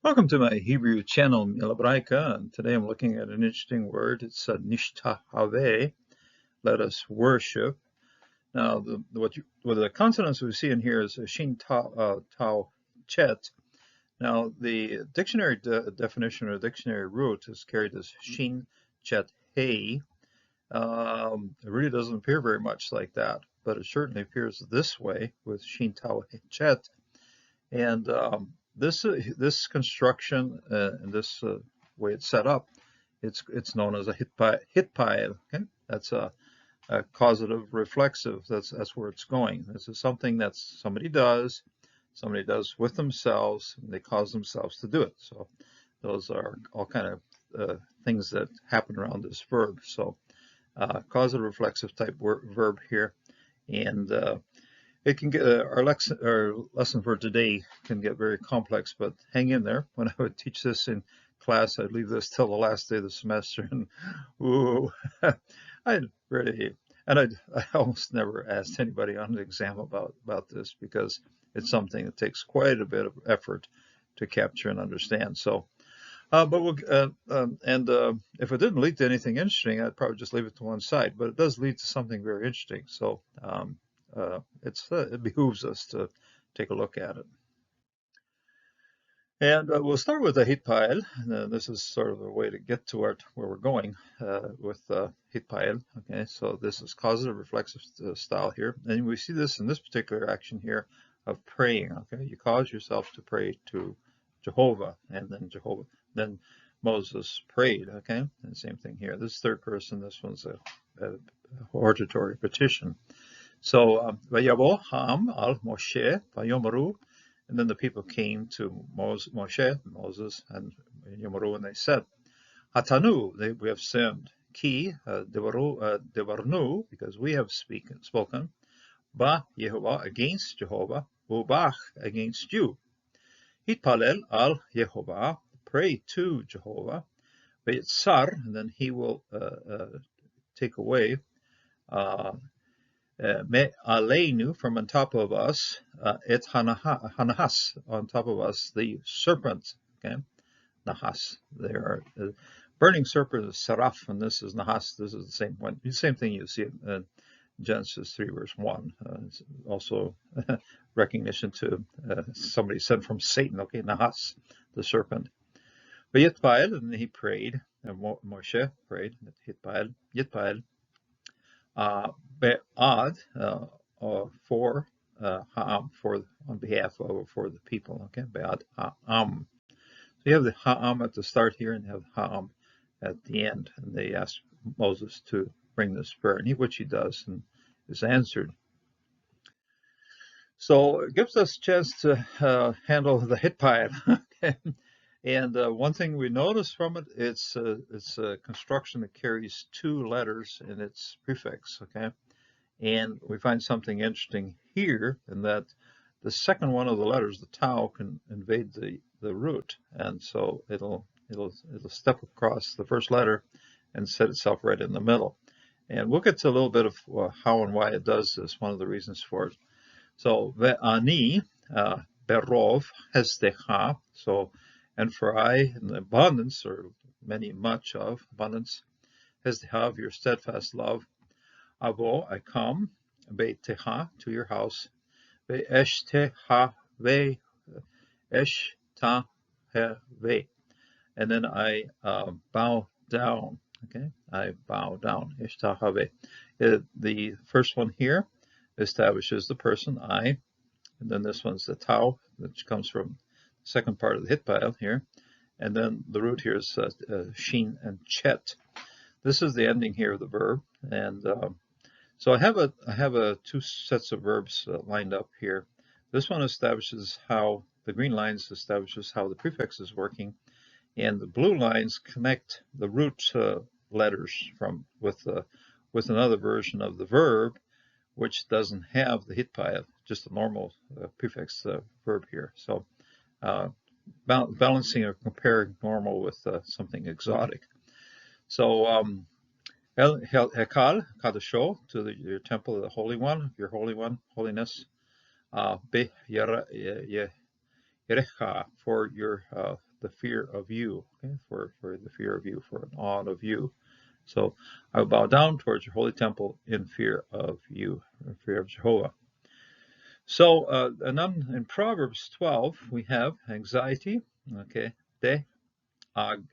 Welcome to my Hebrew channel, Milabraika, and today I'm looking at an interesting word. It's nishtahave, let us worship. Now, what the consonants we see in here is a shin, tau, chet. Now, the dictionary definition or dictionary root is carried as shin, chet, hey. It really doesn't appear very much like that, but it certainly appears this way with shin, tau, chet. And this construction and this way it's set up, it's known as a hit pile. Okay, that's a causative reflexive. That's where it's going. This is something that somebody does with themselves, and they cause themselves to do it. So those are all kind of things that happen around this verb. So causative reflexive type verb here, and it can get our lesson for today can get very complex, but hang in there. When I would teach this in class, I'd leave this till the last day of the semester, and ooh, I'd really, and I almost never asked anybody on an exam about this because it's something that takes quite a bit of effort to capture and understand. So, but we'll if it didn't lead to anything interesting, I'd probably just leave it to one side. But it does lead to something very interesting. So. It behooves us to take a look at it. And we'll start with the heat pile. This is sort of a way to get to where we're going with heat pile. Okay, so this is causative reflexive style here. And we see this in this particular action here of praying. Okay, you cause yourself to pray to Jehovah, and then Moses prayed. Okay, and the same thing here. This is third person. This one's a hortatory petition. So, Vayavo Ham al Moshe Vayomaru, and then the people came to Moshe, Moses, and Yomaru, and they said, Hatanu, we have sinned. Ki devarnu, because we have spoken. Ba Jehovah, against Jehovah. Ubach, against you. Hitpalel al Jehovah, pray to Jehovah. Vayitsar, and then he will take away. Me aleinu, from on top of us, et hanahas, on top of us, the serpent. Okay, nahas. There are burning serpent is seraph, and this is nahas. This is the same one. The same thing you see in Genesis 3 verse 1. It's also recognition to somebody sent from Satan. Okay, nahas, the serpent. But Yitpael, and he prayed, and Moshe prayed. Yitpael. Be'ad, for ha'am, on behalf of, for the people. Okay, be'ad ha'am. So you have the ha'am at the start here, and you have ha'am at the end. And they asked Moses to bring this prayer, and which he does, and is answered. So it gives us a chance to handle the hit pile. Okay. And one thing we notice from it, it's a construction that carries two letters in its prefix. Okay. And we find something interesting here in that the second one of the letters, the tau, can invade the root, and so it'll step across the first letter and set itself right in the middle. And we'll get to a little bit of how and why it does this. One of the reasons for it. So ve'ani berov hestecha. So, and for I in the abundance, or many much of abundance, hestecha, of your steadfast love. Avo, I come, beitecha, to your house, ve'eshteha ve, eshtaheve, and then I bow down. Okay, I bow down. Eshtahave. The first one here establishes the person I, and then this one's the tau, which comes from the second part of the hit pile here, and then the root here is shin and chet. This is the ending here of the verb, and so I have two sets of verbs lined up here. This one establishes how the green lines establishes how the prefix is working, and the blue lines connect the root letters with another version of the verb, which doesn't have the hit pile, just a normal prefix verb here. So balancing or comparing normal with something exotic. So Hekal, Kadasho, to your temple of the Holy One, your Holy One, holiness. Be Yerecha, for your the fear of you, okay? For the fear of you, for an awe of you. So I will bow down towards your holy temple in fear of you, in fear of Jehovah. So, and then in Proverbs 12, we have anxiety, okay, de'aga,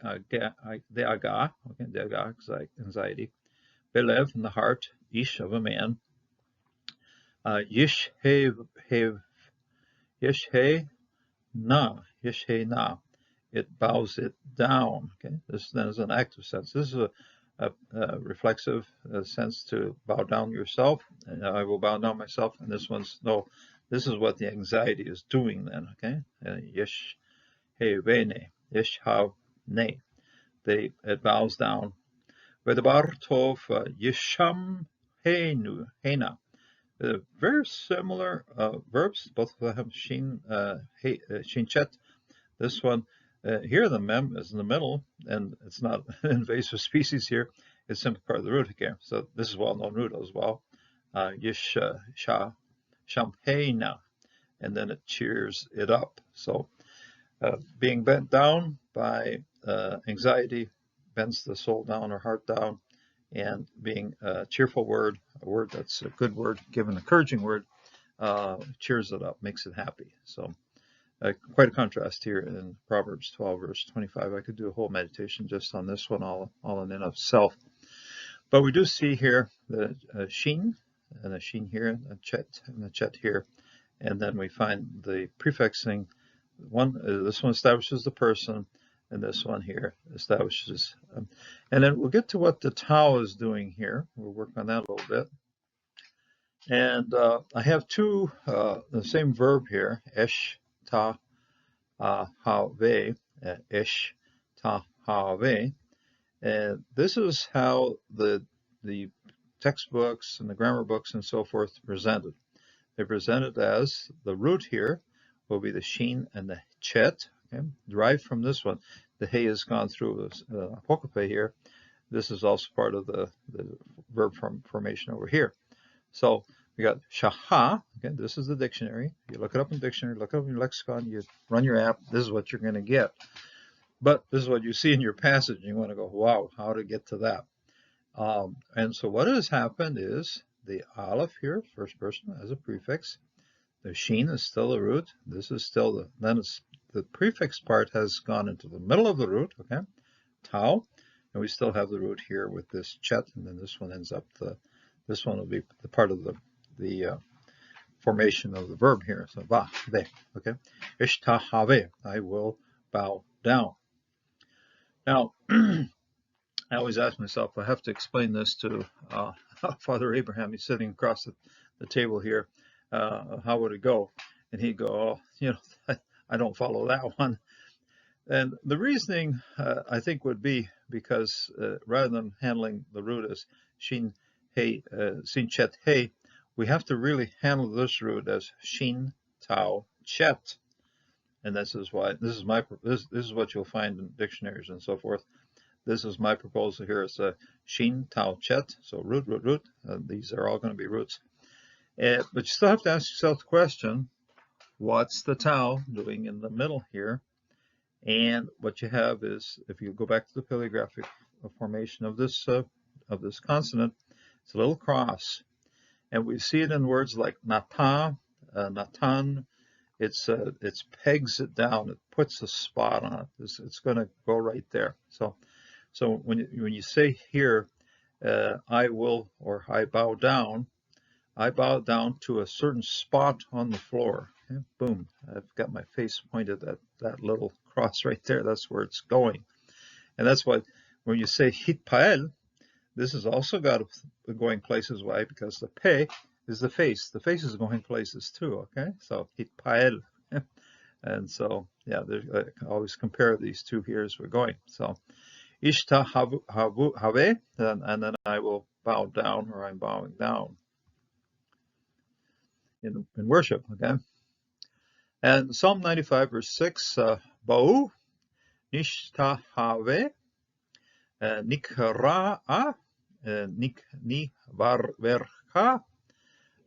okay, de'aga, anxiety, belev, in the heart, ish, of a man, yish he na, it bows it down, okay, this then is an active sense. This is a reflexive sense to bow down yourself, and I will bow down myself, and this one's no. This is what the anxiety is doing then, okay? Yesh he vene, yesh hav ne. It bows down. Vedabar tov yesham hena. Very similar verbs, both of them shin chet. This one here, the mem is in the middle, and it's not an invasive species here. It's simply part of the root again. So this is well-known root as well. Yish sha shampena, and then it cheers it up. So being bent down by anxiety bends the soul down or heart down, and being a cheerful word, a word that's a good word, given an encouraging word, cheers it up, makes it happy. So quite a contrast here in Proverbs 12, verse 25. I could do a whole meditation just on this one, all in and of itself. But we do see here the shin, and a shin here, and a chet here, and then we find the prefixing. This one establishes the person, and this one here establishes. And then we'll get to what the tau is doing here. We'll work on that a little bit. And I have two, the same verb here, esh ta have, esh ta have. And this is how the textbooks and the grammar books and so forth presented. They're presented as the root here will be the shin and the chet, okay, derived from this one. The hey has gone through this apocope here. This is also part of the verb formation over here. So we got shaha. Okay, this is the dictionary. You look it up in the dictionary, look it up in your lexicon, you run your app. This is what you're going to get. But this is what you see in your passage. And you want to go, wow, how to get to that? And so what has happened is the aleph here, first person, as a prefix. The shin is still the root. This is still the prefix part has gone into the middle of the root, okay? Tau, and we still have the root here with this chet, and then this one ends up this one will be the part of the formation of the verb here. So ba, de, okay? Ishtahave, I will bow down. Now, I always ask myself, I have to explain this to Father Abraham. He's sitting across the table here. How would it go? And he'd go, oh, I don't follow that one. And the reasoning, I think, would be because rather than handling the root as shin, hey, sin, chet, hey, we have to really handle this root as shin, tau, chet. And this is why this is what you'll find in dictionaries and so forth. This is my proposal here. It's a shin, tau, chet. So root. These are all going to be roots. But you still have to ask yourself the question, what's the tau doing in the middle here? And what you have is, if you go back to the paleographic formation of this consonant, it's a little cross. And we see it in words like nata, natan. It's pegs it down. It puts a spot on it. It's going to go right there. So when you say here, I will, or I bow down to a certain spot on the floor. Okay? Boom, I've got my face pointed at that little cross right there. That's where it's going. And that's why when you say hitpael, this has also got going places. Why? Because the pe is the face. The face is going places too, okay? So hitpael. And so, yeah, I can always compare these two here as we're going. So ishta have, and then I will bow down, or I'm bowing down in worship, okay? And Psalm 95, verse 6, Ba'u, nishtahave, nikra'a, nivarvercha,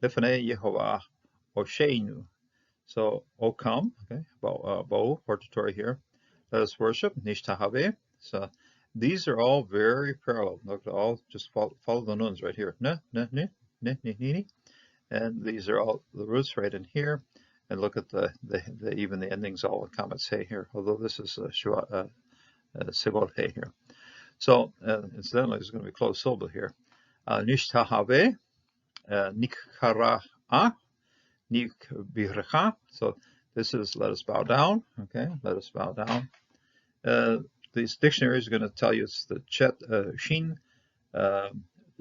lefnei Jehovah, Osheinu. So, O come, okay, bo, hortatory here. Let us worship, nishtahave. So, these are all very parallel. Look, all just follow the nuns right here. Ne, ne, ne, ne, ne, ne. And these are all the roots right in here. And look at the even the endings all comments hey here, although this is Sebol hey here. So incidentally, there's going to be closed syllable here. Nishtahave, nikhara'a, nikbircha. So this is let us bow down. Okay, let us bow down. These dictionaries are going to tell you it's the chet shin, the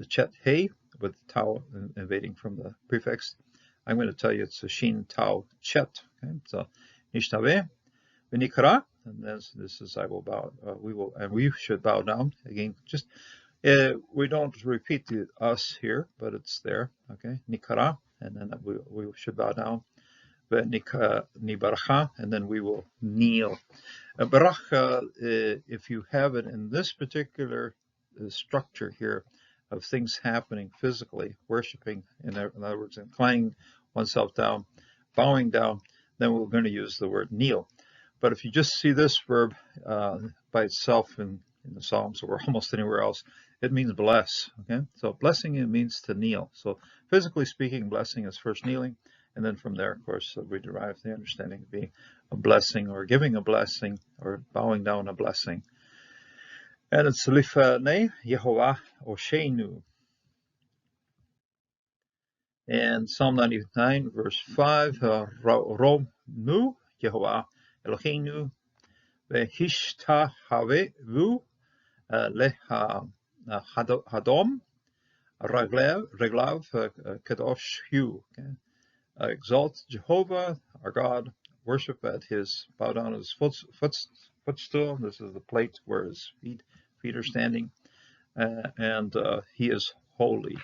chet hey with the tau invading from the prefix. I'm going to tell you it's a shin tau chet. Okay, so nishtave v'nikra, and this is I will bow. We should bow down again. Just we don't repeat the us here, but it's there. Okay, nikra, and then we should bow down. Nibarcha, and then we will kneel. Baracha, if you have it in this particular structure here of things happening physically, worshiping, in other words, inclining oneself down, bowing down, then we're going to use the word kneel. But if you just see this verb by itself in the Psalms or almost anywhere else, it means bless. Okay, so blessing, it means to kneel. So physically speaking, blessing is first kneeling, and then from there, of course, we derive the understanding of being a blessing or giving a blessing or bowing down a blessing. And it's Lifnei Jehovah Osheinu. And Psalm 99, verse 5, Romnu Jehovah Eloheinu Vehishtahavevu Leha Hadom Reglav Kadosh Hu. Exalt Jehovah, our God, worship at his, bow down at his footstool. This is the plate where his feet are standing, and he is holy.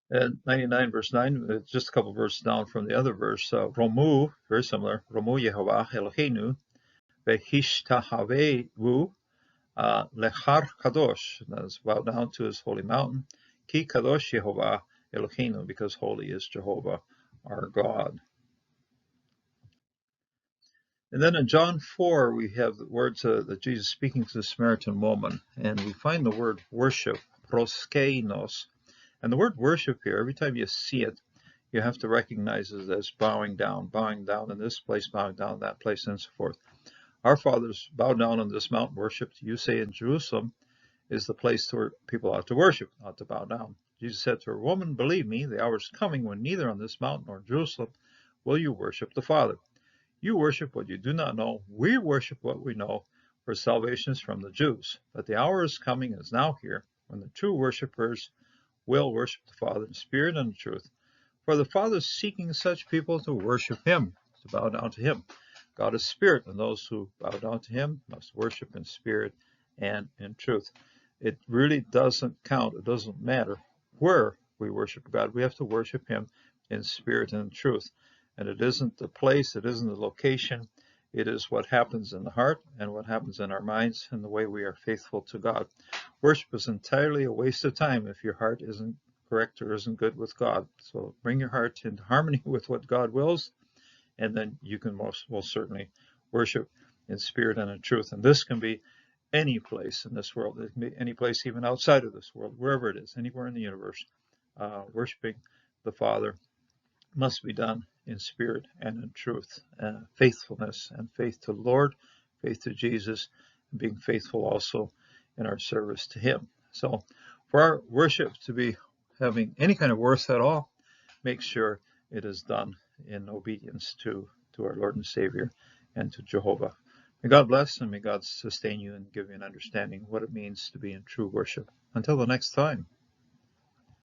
And 99 verse 9, just a couple verses down from the other verse, Romu, very similar, Romu Yehovah Eloheinu, Vehishtahavevu Lechar Kadosh, that is bow down to his holy mountain, Ki Kadosh Yehovah Eloheinu, because holy is Jehovah, our God. And then in John 4, we have the words that Jesus speaking to the Samaritan woman, and we find the word worship, proskeinos. And the word worship here, every time you see it, you have to recognize it as bowing down in this place, bowing down in that place, and so forth. Our fathers bowed down on this mountain, worshipped. You say in Jerusalem is the place where people ought to worship, not to bow down. Jesus said to her, woman, believe me, the hour is coming when neither on this mountain nor in Jerusalem will you worship the Father. You worship what you do not know. We worship what we know, for salvation is from the Jews. But the hour is coming, is now here, when the true worshipers will worship the Father in spirit and in truth. For the Father is seeking such people to worship him, to bow down to him. God is spirit, and those who bow down to him must worship in spirit and in truth. It really doesn't count. It doesn't matter where we worship God. We have to worship him in spirit and in truth. And it isn't the place, it isn't the location. It is what happens in the heart and what happens in our minds and the way we are faithful to God. Worship is entirely a waste of time if your heart isn't correct or isn't good with God. So bring your heart into harmony with what God wills, and then you can most certainly worship in spirit and in truth. And this can be any place in this world. It can be any place even outside of this world, wherever it is, anywhere in the universe. Worshiping the Father must be done in spirit and in truth. Faithfulness and faith to the Lord, faith to Jesus, and being faithful also in our service to him. So for our worship to be having any kind of worth at all, make sure it is done in obedience to our Lord and Savior and to Jehovah. May God bless and may God sustain you and give you an understanding of what it means to be in true worship. Until the next time.